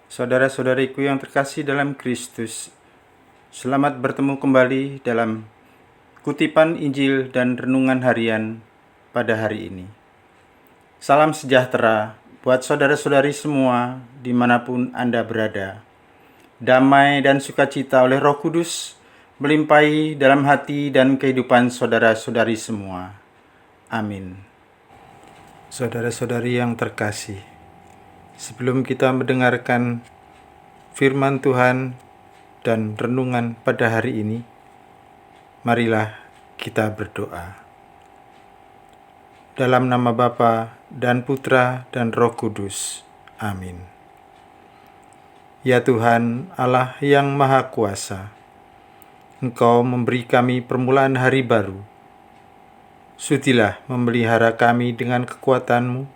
Saudara-saudariku yang terkasih dalam Kristus, selamat bertemu kembali dalam kutipan Injil dan renungan harian pada hari ini. Salam sejahtera buat saudara-saudari semua dimanapun Anda berada. Damai dan sukacita oleh Roh Kudus melimpahi dalam hati dan kehidupan saudara-saudari semua. Amin. Saudara-saudari yang terkasih, sebelum kita mendengarkan firman Tuhan dan renungan pada hari ini, marilah kita berdoa. Dalam nama Bapa dan Putra dan Roh Kudus. Amin. Ya Tuhan, Allah yang Maha Kuasa, Engkau memberi kami permulaan hari baru. Sudilah memelihara kami dengan kekuatan-Mu,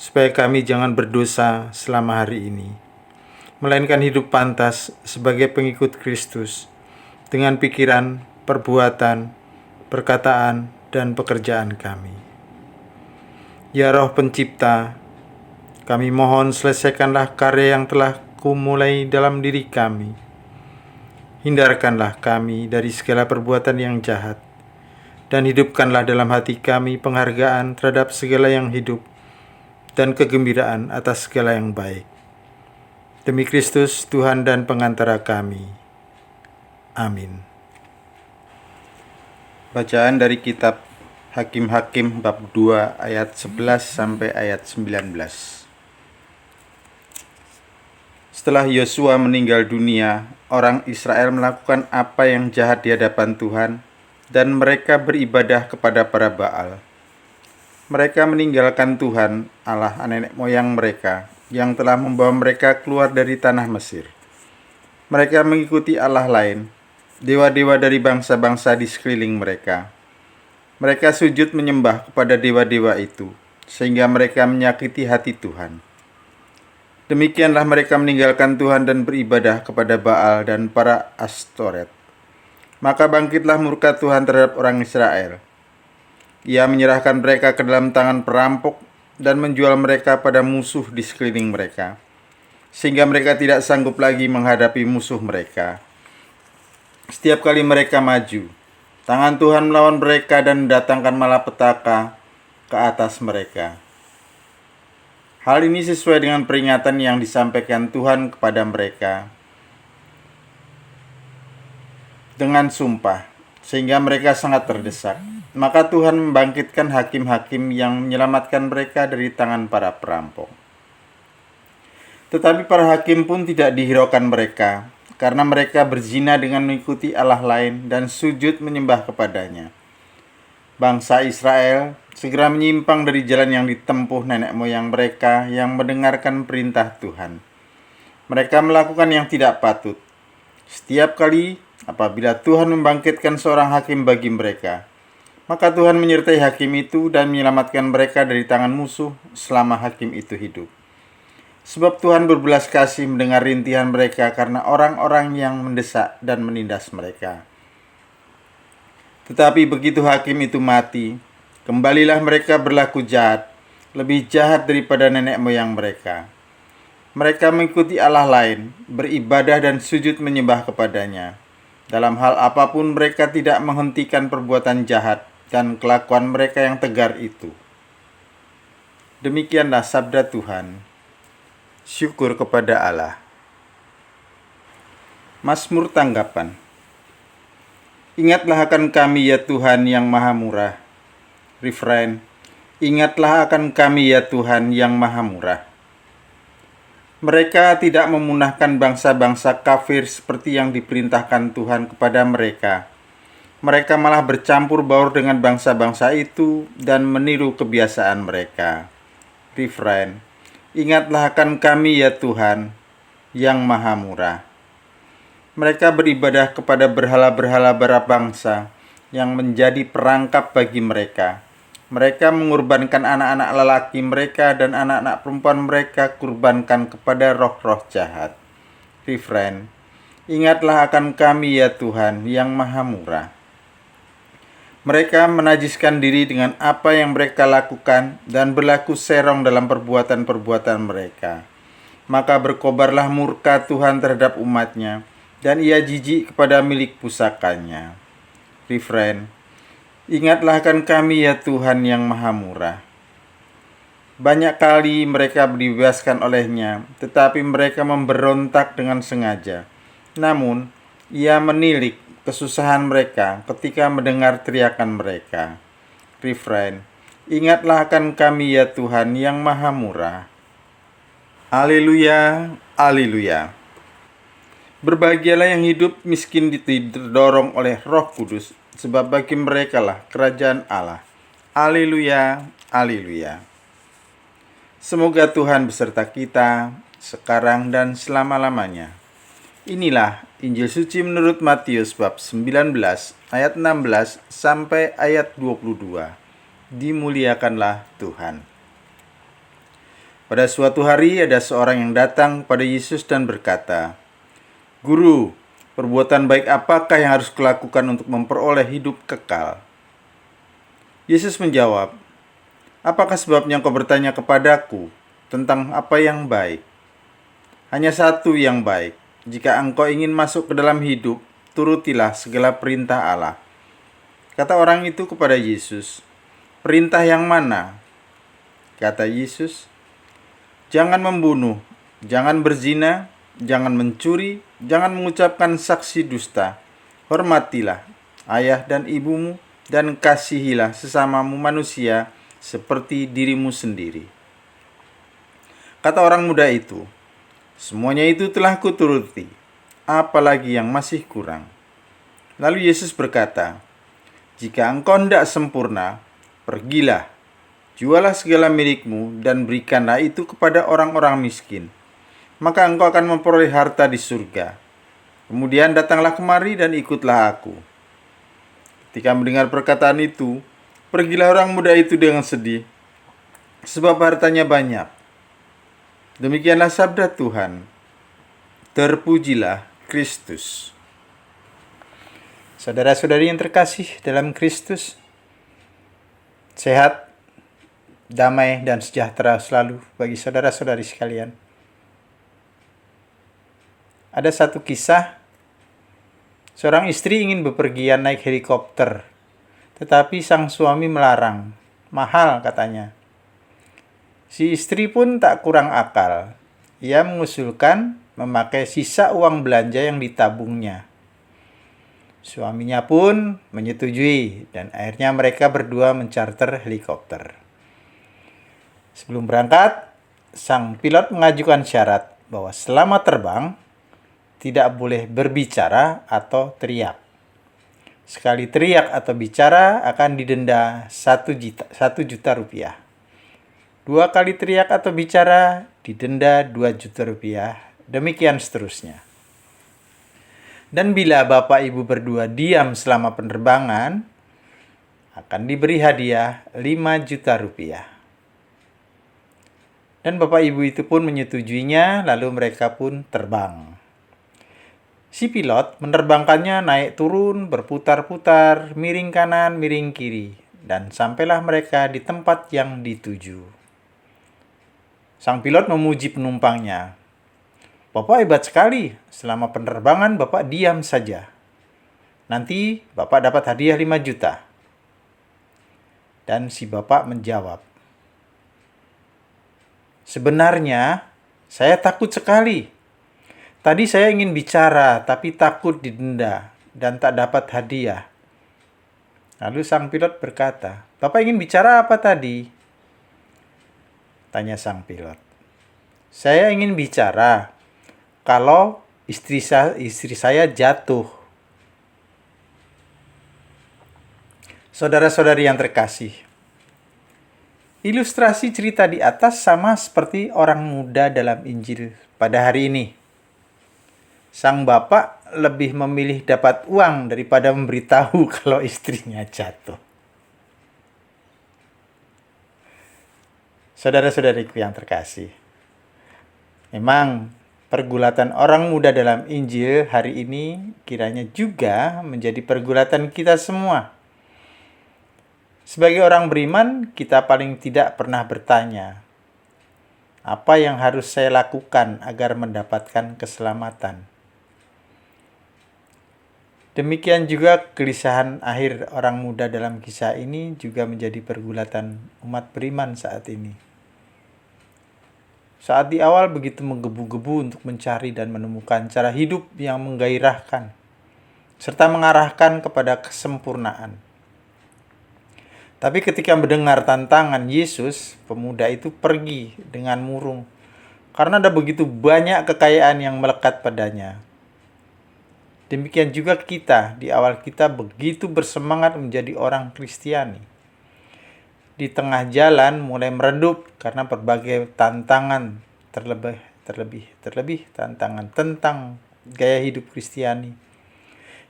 supaya kami jangan berdosa selama hari ini, melainkan hidup pantas sebagai pengikut Kristus dengan pikiran, perbuatan, perkataan, dan pekerjaan kami. Ya Roh Pencipta, kami mohon selesaikanlah karya yang telah Kumulai dalam diri kami. Hindarkanlah kami dari segala perbuatan yang jahat, dan hidupkanlah dalam hati kami penghargaan terhadap segala yang hidup dan kegembiraan atas segala yang baik. Demi Kristus, Tuhan dan pengantara kami. Amin. Bacaan dari kitab Hakim-Hakim bab 2 ayat 11 sampai ayat 19. Setelah Yosua meninggal dunia, orang Israel melakukan apa yang jahat di hadapan Tuhan, dan mereka beribadah kepada para Baal. Mereka meninggalkan Tuhan, Allah nenek moyang mereka, yang telah membawa mereka keluar dari tanah Mesir. Mereka mengikuti Allah lain, dewa-dewa dari bangsa-bangsa di sekeliling mereka. Mereka sujud menyembah kepada dewa-dewa itu, sehingga mereka menyakiti hati Tuhan. Demikianlah mereka meninggalkan Tuhan dan beribadah kepada Baal dan para Astoret. Maka bangkitlah murka Tuhan terhadap orang Israel. Ia menyerahkan mereka ke dalam tangan perampok dan menjual mereka pada musuh di sekeliling mereka, sehingga mereka tidak sanggup lagi menghadapi musuh mereka. Setiap kali mereka maju, tangan Tuhan melawan mereka dan mendatangkan malapetaka ke atas mereka. Hal ini sesuai dengan peringatan yang disampaikan Tuhan kepada mereka dengan sumpah, sehingga mereka sangat terdesak. Maka Tuhan membangkitkan hakim-hakim yang menyelamatkan mereka dari tangan para perampok. Tetapi para hakim pun tidak dihiraukan mereka, karena mereka berzina dengan mengikuti Allah lain dan sujud menyembah kepadanya. Bangsa Israel segera menyimpang dari jalan yang ditempuh nenek moyang mereka yang mendengarkan perintah Tuhan. Mereka melakukan yang tidak patut. Setiap kali apabila Tuhan membangkitkan seorang hakim bagi mereka, maka Tuhan menyertai hakim itu dan menyelamatkan mereka dari tangan musuh selama hakim itu hidup. Sebab Tuhan berbelas kasih mendengar rintihan mereka karena orang-orang yang mendesak dan menindas mereka. Tetapi begitu hakim itu mati, kembalilah mereka berlaku jahat, lebih jahat daripada nenek moyang mereka. Mereka mengikuti Allah lain, beribadah dan sujud menyembah kepadanya. Dalam hal apapun mereka tidak menghentikan perbuatan jahat dan kelakuan mereka yang tegar itu. Demikianlah sabda Tuhan. Syukur kepada Allah. Mazmur tanggapan. Ingatlah akan kami ya Tuhan yang maha murah. Refrain. Ingatlah akan kami ya Tuhan yang maha murah. Mereka tidak memunahkan bangsa-bangsa kafir seperti yang diperintahkan Tuhan kepada mereka. Mereka malah bercampur baur dengan bangsa-bangsa itu dan meniru kebiasaan mereka. Refrain. Ingatlah akan kami ya Tuhan yang maha murah. Mereka beribadah kepada berhala-berhala bara bangsa yang menjadi perangkap bagi mereka. Mereka mengorbankan anak-anak lelaki mereka dan anak-anak perempuan mereka kurbankan kepada roh-roh jahat. Refrain. Ingatlah akan kami ya Tuhan yang maha murah. Mereka menajiskan diri dengan apa yang mereka lakukan dan berlaku serong dalam perbuatan-perbuatan mereka. maka berkobarlah murka Tuhan terhadap umatnya, dan ia jijik kepada milik pusakanya. Refrain: ingatlah akan kami ya Tuhan yang maha murah. Banyak kali mereka dibebaskan olehnya, tetapi mereka memberontak dengan sengaja. Namun, ia menilik kesusahan mereka ketika mendengar teriakan mereka. Refrain: ingatlah akan kami ya Tuhan yang maha murah. Haleluya, haleluya. Berbahagialah yang hidup miskin didorong oleh Roh Kudus, sebab bagi mereka lah kerajaan Allah. Haleluya, haleluya. Semoga Tuhan beserta kita sekarang dan selama-lamanya. Inilah Injil suci menurut Matius bab 19 ayat 16 sampai ayat 22. Dimuliakanlah Tuhan. Pada suatu hari ada seorang yang datang pada Yesus dan berkata, "Guru, perbuatan baik apakah yang harus kulakukan untuk memperoleh hidup kekal?" Yesus menjawab, "Apakah sebabnya engkau bertanya kepadaku tentang apa yang baik? Hanya satu yang baik. Jika engkau ingin masuk ke dalam hidup, turutilah segala perintah Allah." Kata orang itu kepada Yesus, "Perintah yang mana?" Kata Yesus, "Jangan membunuh, jangan berzina, jangan mencuri, jangan mengucapkan saksi dusta. Hormatilah ayah dan ibumu, dan kasihilah sesamamu manusia seperti dirimu sendiri." Kata orang muda itu, "Semuanya itu telah kuturuti, apalagi yang masih kurang?" Lalu Yesus berkata, "Jika engkau hendak sempurna, pergilah, jualah segala milikmu dan berikanlah itu kepada orang-orang miskin. Maka engkau akan memperoleh harta di surga. Kemudian datanglah kemari dan ikutlah aku." Ketika mendengar perkataan itu, pergilah orang muda itu dengan sedih, sebab hartanya banyak. Demikianlah sabda Tuhan. Terpujilah Kristus. Saudara-saudari yang terkasih dalam Kristus, sehat, damai, dan sejahtera selalu bagi saudara-saudari sekalian. Ada satu kisah, seorang istri ingin bepergian naik helikopter, tetapi sang suami melarang. Mahal katanya. Si istri pun tak kurang akal. Ia mengusulkan memakai sisa uang belanja yang ditabungnya. Suaminya pun menyetujui dan akhirnya mereka berdua mencarter helikopter. Sebelum berangkat, sang pilot mengajukan syarat bahwa selama terbang tidak boleh berbicara atau teriak. Sekali teriak atau bicara akan didenda 1 juta rupiah. 2 kali teriak atau bicara didenda 2 juta rupiah. Demikian seterusnya. Dan bila bapak ibu berdua diam selama penerbangan, akan diberi hadiah 5 juta rupiah. Dan bapak ibu itu pun menyetujuinya, lalu mereka pun terbang. Si pilot menerbangkannya naik turun, berputar-putar, miring kanan, miring kiri, dan sampailah mereka di tempat yang dituju. Sang pilot memuji penumpangnya. "Bapak hebat sekali, selama penerbangan Bapak diam saja. Nanti Bapak dapat hadiah 5 juta. Dan si bapak menjawab, "Sebenarnya saya takut sekali. Tadi saya ingin bicara, tapi takut didenda dan tak dapat hadiah." Lalu sang pilot berkata, "Bapak ingin bicara apa tadi?" Tanya sang pilot. "Saya ingin bicara kalau istri saya jatuh." Saudara-saudari yang terkasih, ilustrasi cerita di atas sama seperti orang muda dalam Injil pada hari ini. Sang bapak lebih memilih dapat uang daripada memberitahu kalau istrinya jatuh. Saudara-saudariku yang terkasih, memang pergulatan orang muda dalam Injil hari ini kiranya juga menjadi pergulatan kita semua. Sebagai orang beriman, kita paling tidak pernah bertanya, Apa yang harus saya lakukan agar mendapatkan keselamatan? Demikian juga kegelisahan akhir orang muda dalam kisah ini juga menjadi pergulatan umat beriman saat ini. Saat di awal begitu menggebu-gebu untuk mencari dan menemukan cara hidup yang menggairahkan, serta mengarahkan kepada kesempurnaan. Tapi ketika mendengar tantangan Yesus, pemuda itu pergi dengan murung, karena ada begitu banyak kekayaan yang melekat padanya. Demikian juga kita, di awal kita begitu bersemangat menjadi orang Kristiani. Di tengah jalan mulai meredup karena berbagai tantangan, terlebih tantangan tentang gaya hidup Kristiani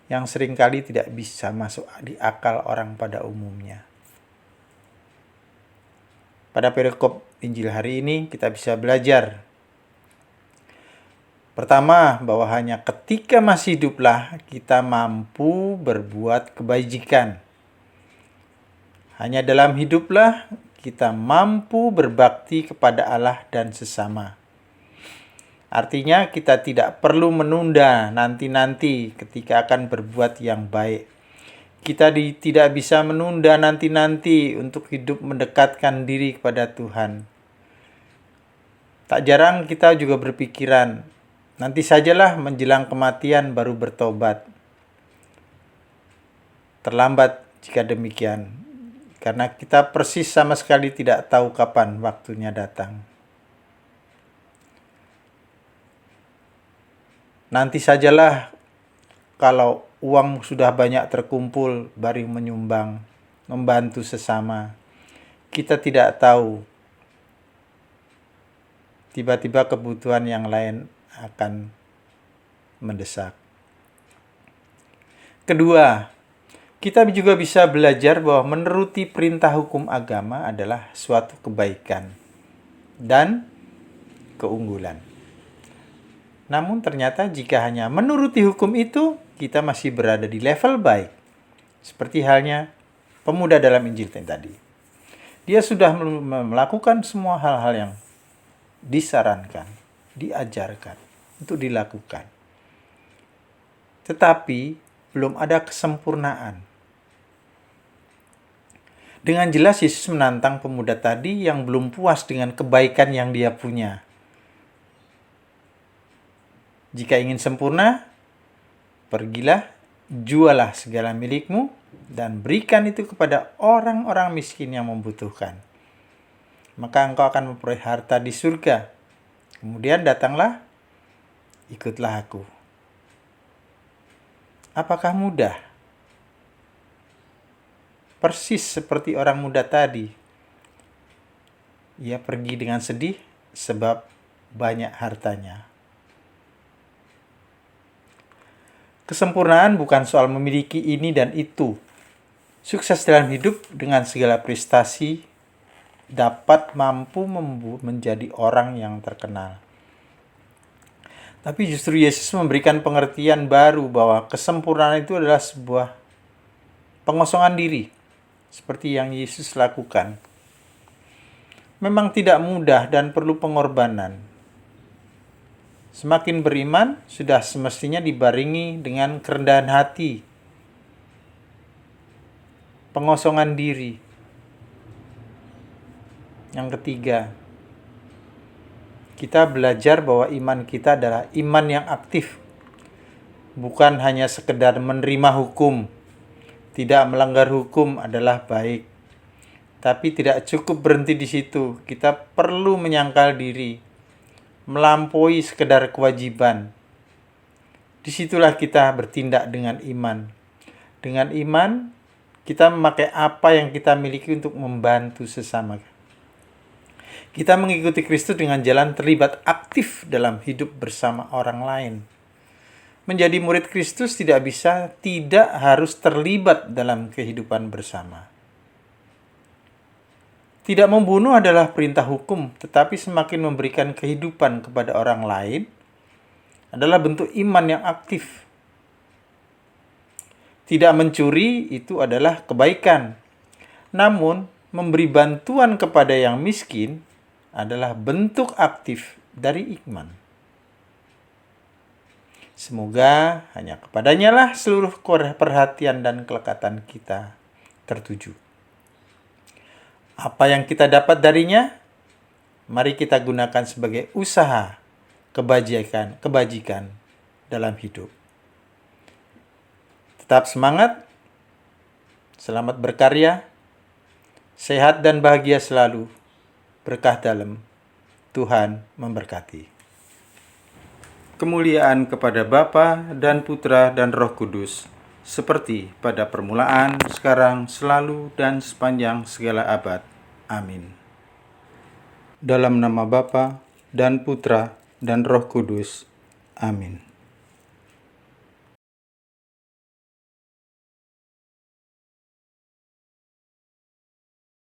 yang seringkali tidak bisa masuk di akal orang pada umumnya. Pada perikop Injil hari ini kita bisa belajar pertama, bahwa hanya ketika masih hiduplah kita mampu berbuat kebajikan. Hanya dalam hiduplah kita mampu berbakti kepada Allah dan sesama. Artinya kita tidak perlu menunda nanti-nanti ketika akan berbuat yang baik. Kita tidak bisa menunda nanti-nanti untuk hidup mendekatkan diri kepada Tuhan. Tak jarang kita juga berpikiran, nanti sajalah menjelang kematian baru bertobat. Terlambat jika demikian, karena kita persis sama sekali tidak tahu kapan waktunya datang. Nanti sajalah kalau uang sudah banyak terkumpul baru menyumbang, membantu sesama. Kita tidak tahu, tiba-tiba kebutuhan yang lain akan mendesak. Kedua, kita juga bisa belajar bahwa menuruti perintah hukum agama adalah suatu kebaikan dan keunggulan. Namun ternyata jika hanya menuruti hukum itu, kita masih berada di level baik. Seperti halnya pemuda dalam Injil tadi. Dia sudah melakukan semua hal-hal yang disarankan, diajarkan untuk dilakukan. Tetapi belum ada kesempurnaan. Dengan jelas Yesus menantang pemuda tadi yang belum puas dengan kebaikan yang dia punya. Jika ingin sempurna, pergilah, jualah segala milikmu, dan berikan itu kepada orang-orang miskin yang membutuhkan. Maka engkau akan memperoleh harta di surga. Kemudian datanglah, ikutlah aku. Apakah mudah? Persis seperti orang muda tadi. Ia pergi dengan sedih sebab banyak hartanya. Kesempurnaan bukan soal memiliki ini dan itu. Sukses dalam hidup dengan segala prestasi dapat mampu menjadi orang yang terkenal. Tapi justru Yesus memberikan pengertian baru bahwa kesempurnaan itu adalah sebuah pengosongan diri, seperti yang Yesus lakukan. Memang tidak mudah dan perlu pengorbanan. Semakin beriman, sudah semestinya dibarengi dengan kerendahan hati, pengosongan diri. Yang ketiga, kita belajar bahwa iman kita adalah iman yang aktif. Bukan hanya sekedar menerima hukum. Tidak melanggar hukum adalah baik. Tapi tidak cukup berhenti di situ. Kita perlu menyangkal diri, melampaui sekedar kewajiban. Disitulah kita bertindak dengan iman. Dengan iman, kita memakai apa yang kita miliki untuk membantu sesama. Kita mengikuti Kristus dengan jalan terlibat aktif dalam hidup bersama orang lain. Menjadi murid Kristus tidak harus terlibat dalam kehidupan bersama. Tidak membunuh adalah perintah hukum, tetapi semakin memberikan kehidupan kepada orang lain adalah bentuk iman yang aktif. Tidak mencuri itu adalah kebaikan. Namun, memberi bantuan kepada yang miskin adalah bentuk aktif dari iman. Semoga hanya kepadanya lah seluruh perhatian dan kelekatan kita tertuju. Apa yang kita dapat darinya, mari kita gunakan sebagai usaha kebajikan dalam hidup. Tetap semangat, selamat berkarya, sehat dan bahagia selalu, berkah dalam, Tuhan memberkati. Kemuliaan kepada Bapa dan Putra dan Roh Kudus, seperti pada permulaan, sekarang, selalu, dan sepanjang segala abad. Amin. Dalam nama Bapa dan Putra dan Roh Kudus. Amin.